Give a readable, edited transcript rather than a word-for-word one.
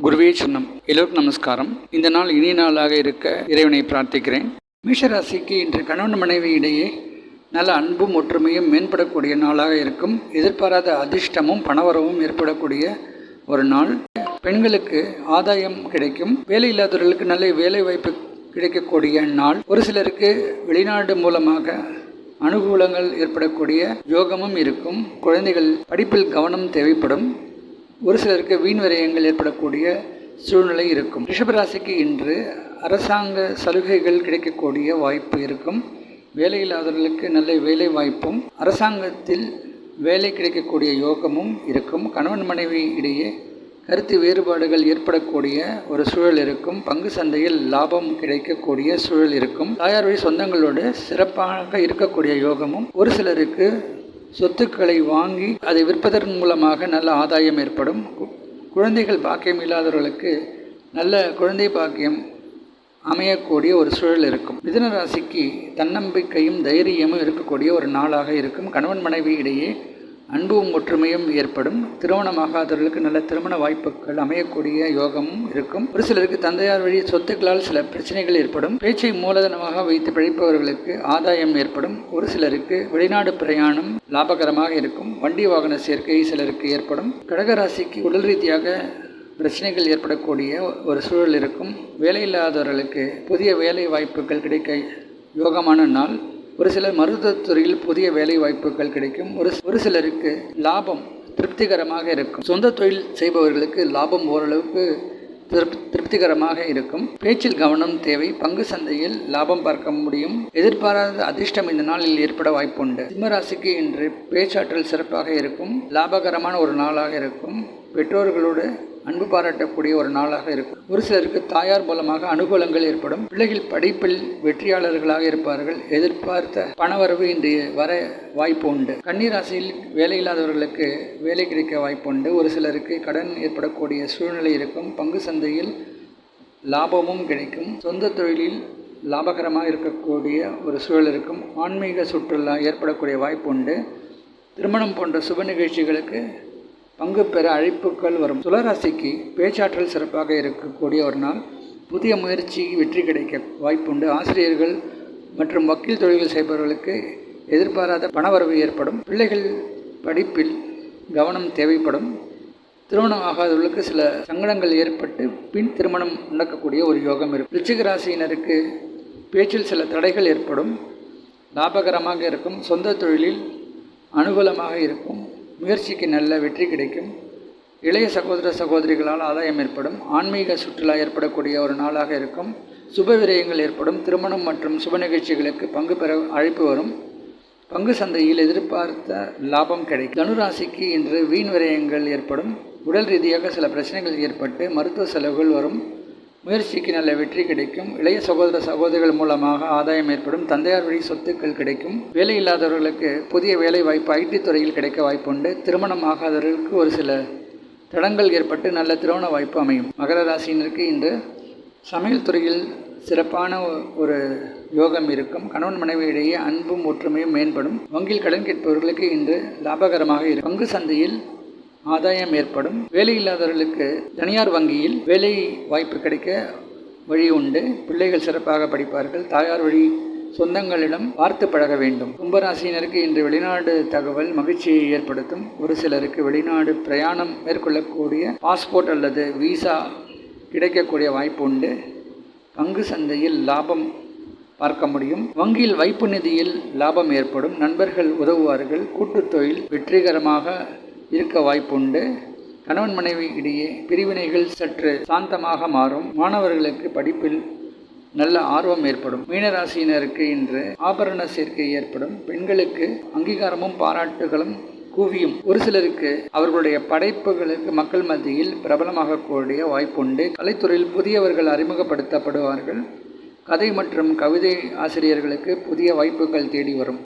குருவே சொன்னம். எல்லோருக்கும் நமஸ்காரம். இந்த நாள் இனிய நாளாக இருக்க இறைவனை பிரார்த்திக்கிறேன். மேஷராசிக்கு இன்று கணவன் மனைவி இடையே நல்ல அன்பும் ஒற்றுமையும் மேம்படக்கூடிய நாளாக இருக்கும். எதிர்பாராத அதிர்ஷ்டமும் பணவரவும் ஏற்படக்கூடிய ஒரு நாள். பெண்களுக்கு ஆதாயம் கிடைக்கும். வேலை இல்லாதவர்களுக்கு நல்ல வேலை வாய்ப்பு கிடைக்கக்கூடிய நாள். ஒரு சிலருக்கு வெளிநாடு மூலமாக அனுகூலங்கள் ஏற்படக்கூடிய யோகமும் இருக்கும். குழந்தைகள் படிப்பில் கவனம் தேவைப்படும். ஒரு சிலருக்கு வீண் விரயங்கள் ஏற்படக்கூடிய சூழ்நிலை இருக்கும். ரிஷபராசிக்கு இன்று அரசாங்க சலுகைகள் கிடைக்கக்கூடிய வாய்ப்பு இருக்கும். வேலையில்லாதவர்களுக்கு நல்ல வேலை வாய்ப்பும் அரசாங்கத்தில் வேலை கிடைக்கக்கூடிய யோகமும் இருக்கும். கணவன் மனைவி இடையே கருத்து வேறுபாடுகள் ஏற்படக்கூடிய ஒரு சூழல் இருக்கும். பங்கு சந்தையில் லாபம் கிடைக்கக்கூடிய சூழல் இருக்கும். தாயார் வழி சொந்தங்களோடு சிறப்பாக இருக்கக்கூடிய யோகமும், ஒரு சிலருக்கு சொத்துக்களை வாங்கி அதை விற்பதன் மூலமாக நல்ல ஆதாயம் ஏற்படும். குழந்தைகள் பாக்கியம் இல்லாதவர்களுக்கு நல்ல குழந்தை பாக்கியம் அமையக்கூடிய ஒரு சூழல் இருக்கும். மிதுன ராசிக்கு தன்னம்பிக்கையும் தைரியமும் இருக்கக்கூடிய ஒரு நாளாக இருக்கும். கணவன் மனைவி இடையே அன்பும் ஒற்றுமையும் ஏற்படும். திருமணமாகாதவர்களுக்கு நல்ல திருமண வாய்ப்புகள் அமையக்கூடிய யோகமும் இருக்கும். ஒரு சிலருக்கு தந்தையார் வழி சொத்துக்களால் சில பிரச்சனைகள் ஏற்படும். பேச்சை மூலதனமாக வைத்து பிழைப்பவர்களுக்கு ஆதாயம் ஏற்படும். ஒரு சிலருக்கு வெளிநாடு பிரயாணம் லாபகரமாக இருக்கும். வண்டி வாகன சேர்க்கை சிலருக்கு ஏற்படும். கடகராசிக்கு உடல் ரீதியாக பிரச்சனைகள் ஏற்படக்கூடிய ஒரு சூழல் இருக்கும். வேலையில்லாதவர்களுக்கு புதிய வேலை வாய்ப்புகள் கிடைக்க யோகமான நாள். ஒரு சிலர் மருத்துவத்துறையில் புதிய வேலை வாய்ப்புகள் கிடைக்கும். ஒரு சிலருக்கு லாபம் திருப்திகரமாக இருக்கும். சொந்த தொழில் செய்பவர்களுக்கு லாபம் ஓரளவுக்கு திருப்திகரமாக இருக்கும். பேச்சில் கவனம் தேவை. பங்கு சந்தையில் லாபம் பார்க்க முடியும். எதிர்பாராத அதிர்ஷ்டம் இந்த நாளில் ஏற்பட வாய்ப்புண்டு. சிம்மராசிக்கு இன்று பேச்சாற்றல் சிறப்பாக இருக்கும். லாபகரமான ஒரு நாளாக இருக்கும். பெற்றோர்களோடு அன்பு பாராட்டக்கூடிய ஒரு நாளாக இருக்கும். ஒரு சிலருக்கு தாயார் மூலமாக அனுகூலங்கள் ஏற்படும். பிள்ளைகள் படிப்பில் வெற்றியாளர்களாக இருப்பார்கள். எதிர்பார்த்த பணவரவு இன்று வர வாய்ப்பு உண்டு. கன்னிராசியில் வேலையில்லாதவர்களுக்கு வேலை கிடைக்க வாய்ப்பு உண்டு. ஒரு சிலருக்கு கடன் ஏற்படக்கூடிய சூழ்நிலை இருக்கும். பங்கு சந்தையில் லாபமும் கிடைக்கும். சொந்த தொழிலில் லாபகரமாக இருக்கக்கூடிய ஒரு சூழல் இருக்கும். ஆன்மீக சுற்றுலா ஏற்படக்கூடிய வாய்ப்பு உண்டு. திருமணம் போன்ற சுப நிகழ்ச்சிகளுக்கு பங்கு பெற அழைப்புகள் வரும். துளாராசிக்கு பேச்சாற்றல் சிறப்பாக இருக்கக்கூடிய ஒரு நாள். புதிய முயற்சி வெற்றி கிடைக்க வாய்ப்புண்டு. ஆசிரியர்கள் மற்றும் வக்கீல் தொழில்கள் செய்பவர்களுக்கு எதிர்பாராத பணவரவு ஏற்படும். பிள்ளைகள் படிப்பில் கவனம் தேவைப்படும். திருமணம் ஆகாதவர்களுக்கு சில சங்கடங்கள் ஏற்பட்டு பின் திருமணம் நடக்கக்கூடிய ஒரு யோகம் இருக்கும். விருச்சிக ராசியினருக்கு பேச்சில் சில தடைகள் ஏற்படும். லாபகரமாக இருக்கும். சொந்த தொழிலில் அனுகூலமாக இருக்கும். முயற்சிக்கு நல்ல வெற்றி கிடைக்கும். இளைய சகோதர சகோதரிகளால் ஆதாயம் ஏற்படும். ஆன்மீக சுற்றுலா ஏற்படக்கூடிய ஒரு நாளாக இருக்கும். சுப விரயங்கள் ஏற்படும். திருமணம் மற்றும் சுப நிகழ்ச்சிகளுக்கு பங்கு பெற அழைப்பு வரும். பங்கு சந்தையில் எதிர்பார்த்த லாபம் கிடைக்கும். தனுராசிக்கு இன்று வீண் விரயங்கள் ஏற்படும். உடல் ரீதியாக சில பிரச்சனைகள் ஏற்பட்டு மருத்துவ செலவுகள் வரும். முயற்சிக்கு நல்ல வெற்றி கிடைக்கும். இளைய சகோதர சகோதரிகள் மூலமாக ஆதாயம் ஏற்படும். தந்தையார் வழி சொத்துக்கள் கிடைக்கும். வேலை இல்லாதவர்களுக்கு புதிய வேலை வாய்ப்பு ஐடி துறையில் கிடைக்க வாய்ப்புண்டு. திருமணம் ஆகாதவர்களுக்கு ஒரு சில தடங்கள் ஏற்பட்டு நல்ல திருமண வாய்ப்பு அமையும். மகர ராசியினருக்கு இன்று சமையல் துறையில் சிறப்பான ஒரு யோகம் இருக்கும். கணவன் மனைவி இடையே அன்பும் ஒற்றுமையும் மேம்படும். வங்கியில் கடன் கேட்பவர்களுக்கு இன்று லாபகரமாக இருக்கும். பங்கு சந்தையில் ஆதாயம் ஏற்படும். வேலையில்லாதவர்களுக்கு தனியார் வங்கியில் வேலை வாய்ப்பு கிடைக்க வழி உண்டு. பிள்ளைகள் சிறப்பாக படிப்பார்கள். தாயார் வழி சொந்தங்களிடம் பார்த்து பழக வேண்டும். கும்பராசியினருக்கு இன்று வெளிநாடு தகவல் மகிழ்ச்சியை ஏற்படுத்தும். ஒரு சிலருக்கு வெளிநாடு பிரயாணம் மேற்கொள்ளக்கூடிய பாஸ்போர்ட் அல்லது விசா கிடைக்கக்கூடிய வாய்ப்பு உண்டு. பங்கு சந்தையில் லாபம் பார்க்க முடியும். வங்கியில் வைப்பு நிதியில் லாபம் ஏற்படும். நண்பர்கள் உதவுவார்கள். கூட்டுத் தொழில் வெற்றிகரமாக இருக்க வாய்ப்புண்டு. கணவன் மனைவி இடையே பிரிவினைகள் சற்று சாந்தமாக மாறும். மாணவர்களுக்கு படிப்பில் நல்ல ஆர்வம் ஏற்படும். மீனராசியினருக்கு இன்று ஆபரண சேர்க்கை ஏற்படும். பெண்களுக்கு அங்கீகாரமும் பாராட்டுகளும் குவியும். ஒரு சிலருக்கு அவர்களுடைய படைப்புகளுக்கு மக்கள் மத்தியில் பிரபலமாகக்கூடிய வாய்ப்புண்டு. கலைத்துறையில் புதியவர்கள் அறிமுகப்படுத்தப்படுவார்கள். கதை மற்றும் கவிதை ஆசிரியர்களுக்கு புதிய வாய்ப்புகள் தேடி வரும்.